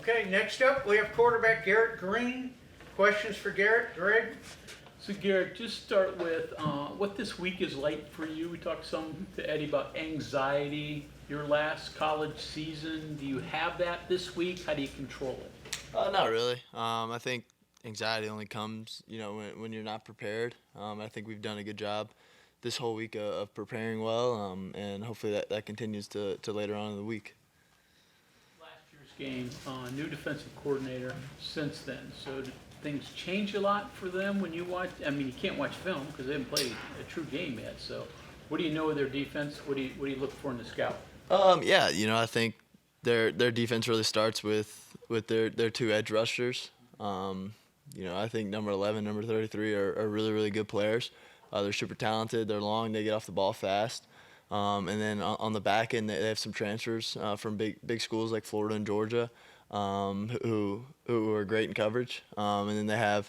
Okay, next up, we have quarterback Garrett Greene. Questions for Garrett? Greg? So Garrett, just start with what this week is like for you. We talked some to Eddie about anxiety, your last college season. Do you have that this week? How do you control it? Not really. I think anxiety only comes, when you're not prepared. I think we've done a good job this whole week of preparing well, and hopefully that continues to later on in the week. Last year's game, new defensive coordinator since then. So did things change a lot for them when you watch? I mean, you can't watch film because they haven't played a true game yet. So what do you know of their defense? What do you look for in the scout? Yeah, I think their defense really starts with their two edge rushers. I think number 11, number 33 are really, really good players. They're super talented. They're long. They get off the ball fast. And then on the back end, they have some transfers from big schools like Florida and Georgia, who are great in coverage. And then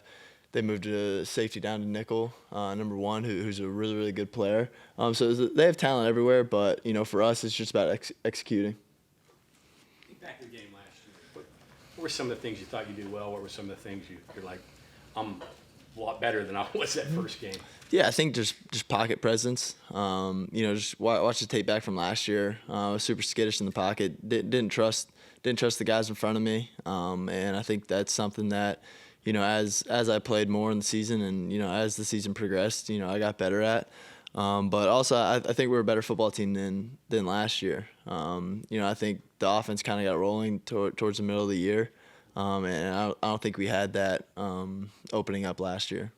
they moved to safety down to nickel, number 1, who's a really, really good player. So they have talent everywhere, but for us, it's just about executing. Back to the game last year. What were some of the things you thought you did well? What were some of the things you're like, I'm a lot better than I was that first game? Yeah, I think just pocket presence. Just watch the tape back from last year. I was super skittish in the pocket. Didn't trust the guys in front of me. And I think that's something that, as I played more in the season and as the season progressed, I got better at. But also, I think we're a better football team than last year. I think the offense kind of got rolling towards the middle of the year, and I don't think we had that opening up last year.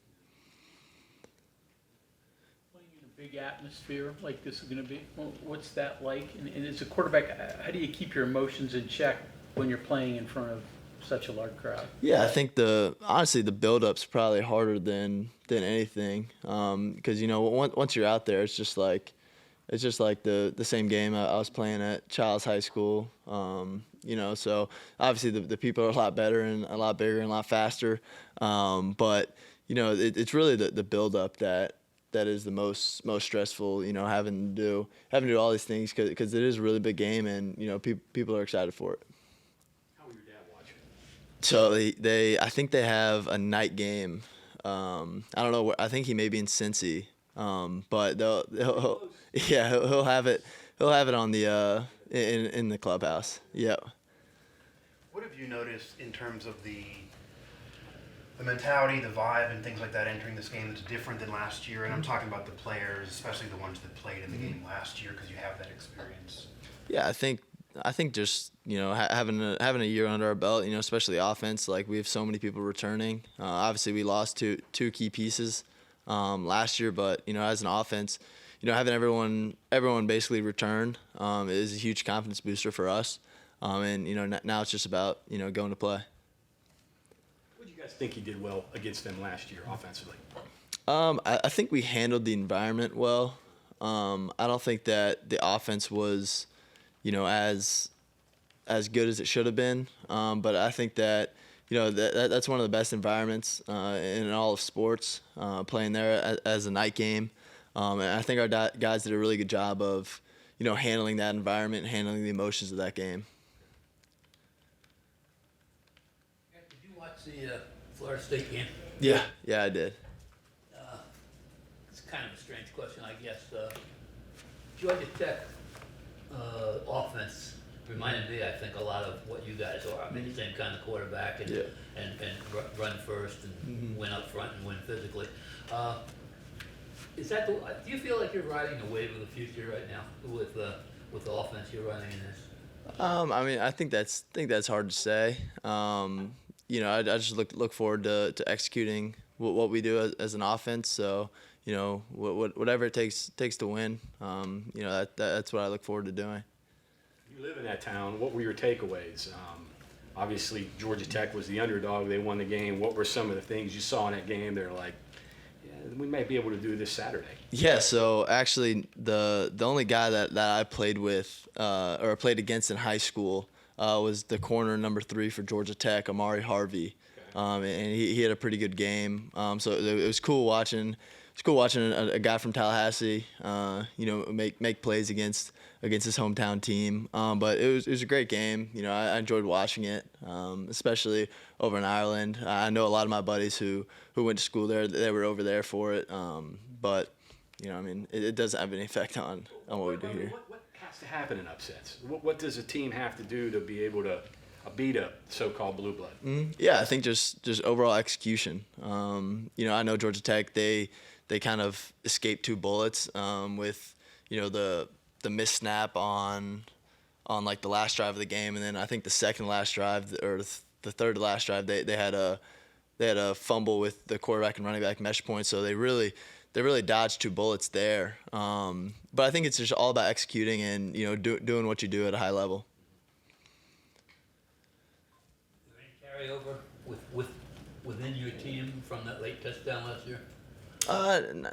Playing in a big atmosphere like this is going to be, what's that like? And as a quarterback, how do you keep your emotions in check when you're playing in front of such a large crowd? Yeah, I think honestly the build-up's probably harder than anything, because once you're out there, it's just like the same game I was playing at Childs High School. So obviously the people are a lot better and a lot bigger and a lot faster, but it's really the build-up that is the most stressful. Having to do all these things because it is a really big game, and people are excited for it. So I think they have a night game. I don't know. I think he may be in Cincy, but he'll have it. He'll have it on the in the clubhouse. Yeah. What have you noticed in terms of the mentality, the vibe, and things like that entering this game that's different than last year? And I'm talking about the players, especially the ones that played in the game last year, because you have that experience. Yeah, I think just having a year under our belt, especially offense, like we have so many people returning. Obviously we lost two key pieces last year, but as an offense, having everyone basically return is a huge confidence booster for us. And now it's just about going to play. What do you guys think you did well against them last year offensively? I think we handled the environment well. I don't think that the offense was as good as it should have been, but I think that that's one of the best environments in all of sports, playing there as a night game, and I think our guys did a really good job of handling that environment and handling the emotions of that game. Did you watch the Florida State game? Yeah, I did. It's kind of a strange question, I guess. Georgia Tech offense reminded me, I think, a lot of what you guys are. I mean, the same kind of quarterback and run first and win up front and win physically. Do you feel like you're riding the wave of the future right now with the offense you're running in this? I mean, I think that's hard to say. I just look forward to executing what we do as an offense. So whatever it takes to win. That's what I look forward to doing. You live in that town. What were your takeaways? Obviously, Georgia Tech was the underdog. They won the game. What were some of the things you saw in that game? They're like, yeah, we might be able to do this Saturday. Yeah. So actually, the only guy that I played with or played against in high school was the corner number 3 for Georgia Tech, Amari Harvey. Okay. And he had a pretty good game. So it was cool watching it's cool watching a guy from Tallahassee, make plays against his hometown team. But it was a great game. I enjoyed watching it, especially over in Ireland. I know a lot of my buddies who went to school there. They were over there for it. But it doesn't have any effect on what we do here. What has to happen in upsets? What does a team have to do to be able to beat a so-called blue blood? Yeah, I think just overall execution. I know Georgia Tech, they kind of escaped 2 bullets with the missed snap on like the last drive of the game, and then I think the second last drive or the third to last drive they had a fumble with the quarterback and running back mesh point, so they really dodged 2 bullets there. But I think it's just all about executing and doing what you do at a high level. Is there any carryover within your team from that late touchdown last year?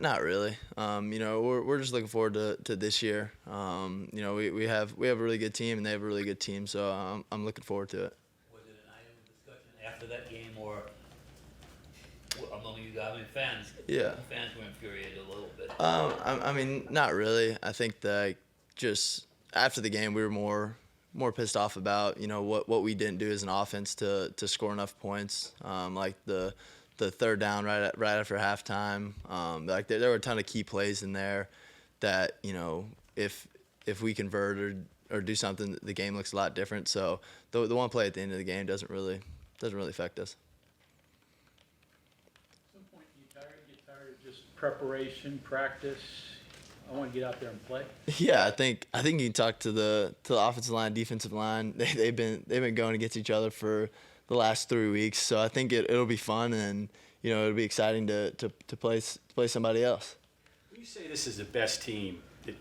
Not really. We're just looking forward to this year. We have a really good team and they have a really good team, so I'm looking forward to it. Was it an item of discussion after that game or among you guys? I mean, fans. Yeah. Fans were infuriated a little bit. Not really. I think that just after the game we were more pissed off about what we didn't do as an offense to score enough points. Like the third down right after halftime. There were a ton of key plays in there that if we convert or do something, the game looks a lot different. So the one play at the end of the game doesn't really affect us. At some point, you get tired of just preparation, practice. I want to get out there and play. Yeah, I think you can talk to the offensive line, defensive line. They've been going against each other for the last 3 weeks, so I think it'll be fun and it'll be exciting to play somebody else. When you say this is the best team in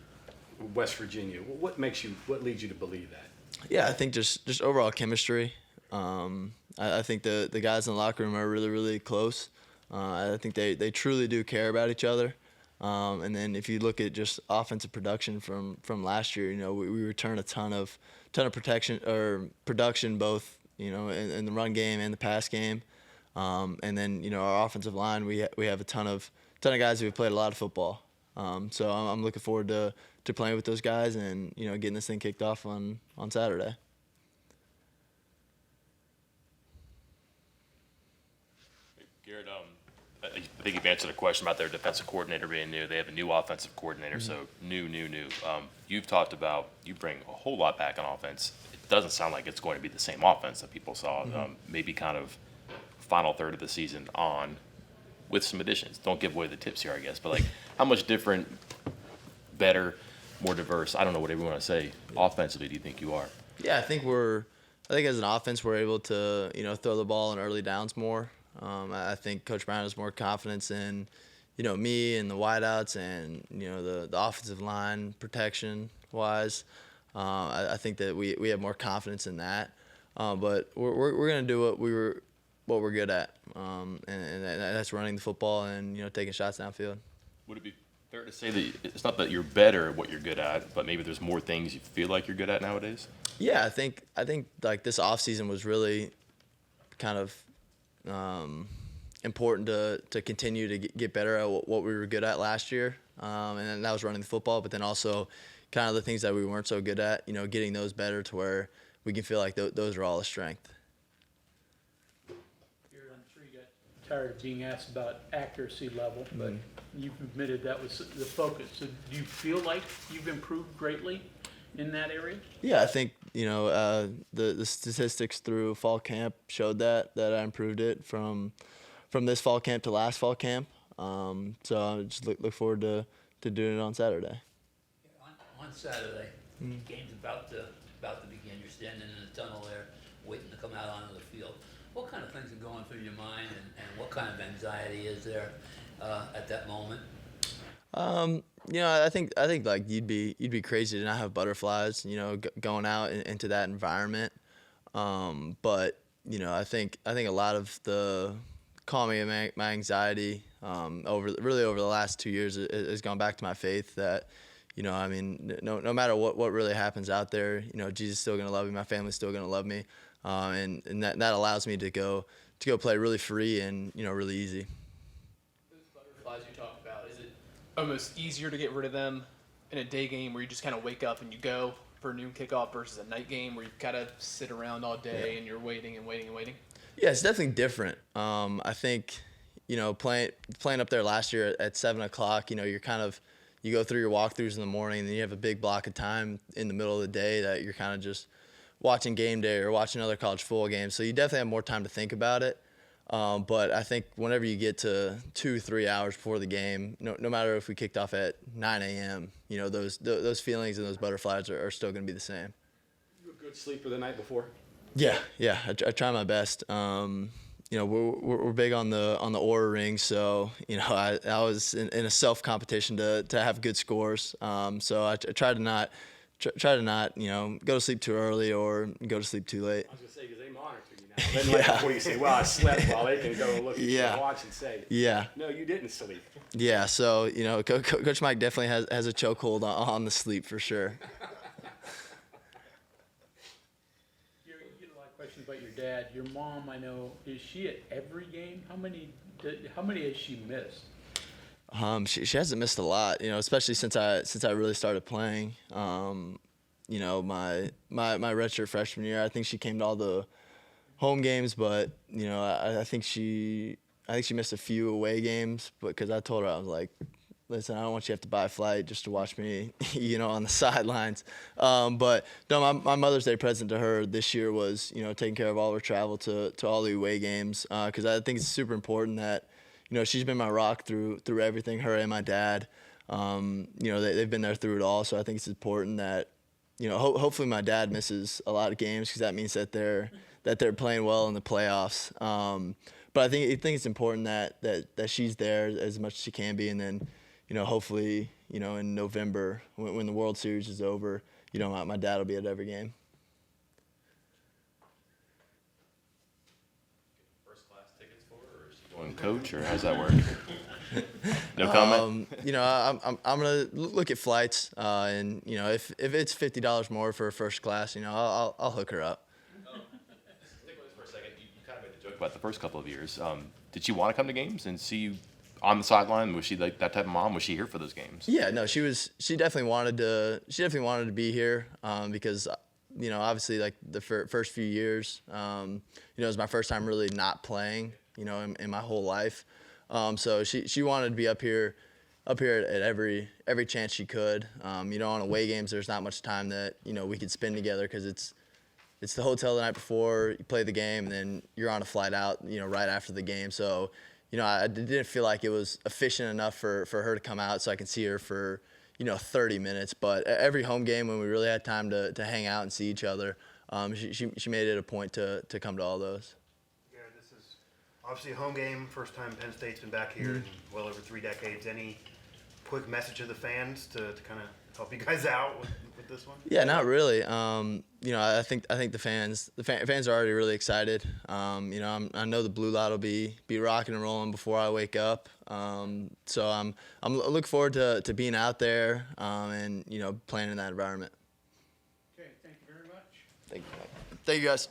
West Virginia, what leads you to believe that? Yeah, I think just overall chemistry. I think the guys in the locker room are really, really close. I think they truly do care about each other. And then if you look at just offensive production from last year, we return a ton of production both in the run game and the pass game. And then our offensive line, we have a ton of guys who have played a lot of football. So I'm looking forward to playing with those guys and getting this thing kicked off on Saturday. Garrett, I think you've answered a question about their defensive coordinator being new. They have a new offensive coordinator, so new. You've talked about you bring a whole lot back on offense. It doesn't sound like it's going to be the same offense that people saw. Maybe kind of final third of the season on with some additions. Don't give away the tips here, I guess. But how much different, better, more diverse? I don't know whatever you want to say. Offensively, do you think you are? Yeah, I think as an offense we're able to throw the ball in early downs more. I think Coach Brown has more confidence in, me and the wideouts and, the offensive line protection wise. I think that we have more confidence in that. But we're going to do what we're good at. And that's running the football and, taking shots downfield. Would it be fair to say that it's not that you're better at what you're good at, but maybe there's more things you feel like you're good at nowadays? Yeah, I think like this offseason was really kind of important to continue to get better at what we were good at last year, and then that was running the football, but then also kind of the things that we weren't so good at, getting those better to where we can feel like those are all a strength. Garrett, I'm sure you got tired of being asked about accuracy level, but you've admitted that was the focus. So do you feel like you've improved greatly in that area? Yeah, I think the statistics through fall camp showed that I improved it from this fall camp to last fall camp. So I just look forward to doing it on Saturday. On Saturday, the game's about to begin. You're standing in the tunnel there, waiting to come out onto the field. What kind of things are going through your mind, and what kind of anxiety is there at that moment? I think like you'd be crazy to not have butterflies, going out into that environment. But I think a lot of the calming my anxiety over the last 2 years has gone back to my faith that, no matter what really happens out there, Jesus is still gonna love me, my family's still gonna love me, and that allows me to go play really free and really easy. Those butterflies you talk about, is almost easier to get rid of them in a day game where you just kind of wake up and you go for a noon kickoff versus a night game where you've got to sit around all day and you're waiting and waiting and waiting? Yeah, it's definitely different. I think, playing up there last year at 7 o'clock, you go through your walkthroughs in the morning, and then you have a big block of time in the middle of the day that you're kind of just watching game day or watching other college football games. So you definitely have more time to think about it. But I think whenever you get to 2-3 hours before the game, no matter if we kicked off at 9 a.m., those feelings and those butterflies are still going to be the same. You a good sleeper the night before? Yeah, I try my best. We're big on the Oura ring, so I was in a self competition to have good scores. So I try to not go to sleep too early or go to sleep too late. I was gonna say because they monitor you now. Then like before you say, "Well, I slept," while they can go look at your watch and say, Yeah. "No, you didn't sleep." Yeah, so Coach Mike definitely has a chokehold on the sleep for sure. You get a lot of questions about your dad. Your mom, I know, is she at every game? How many has she missed? She hasn't missed a lot, especially since I really started playing. My redshirt freshman year, I think she came to all the home games, but I think she missed a few away games. But because I told her, I was like, listen, I don't want you to have to buy a flight just to watch me, on the sidelines. But no, my Mother's Day present to her this year was, taking care of all her travel to all the away games. Because I think it's super important that, she's been my rock through everything, her and my dad. They've been there through it all. So I think it's important that, hopefully my dad misses a lot of games because that means that they're playing well in the playoffs. But I think it's important that she's there as much as she can be, and then, hopefully, in November when the World Series is over, my dad will be at every game. First class tickets for her, or is she going coach, or how's that work? No comment. I'm gonna look at flights, and if it's $50 more for first class, I'll hook her up. Stick with us for a second. You kind of made the joke about the first couple of years. Did she want to come to games and see you on the sideline? Was she like that type of mom? Was she here for those games? Yeah, no, she definitely wanted to be here, because obviously like the first few years, it was my first time really not playing, in my whole life. So she wanted to be up here at every chance she could. On away games, there's not much time that we could spend together because it's the hotel the night before, you play the game, and then you're on a flight out, right after the game. So, I didn't feel like it was efficient enough for her to come out so I could see her for, 30 minutes. But every home game when we really had time to hang out and see each other, she made it a point to come to all those. Yeah, this is obviously a home game. First time Penn State's been back here in well over 3 decades. Any quick message to the fans to kind of help you guys out with this one? Yeah, not really. I think the fans are already really excited. I know the blue light will be rocking and rolling before I wake up. So I'm looking forward to being out there, and playing in that environment. Okay, thank you very much. Thank you. Thank you, guys.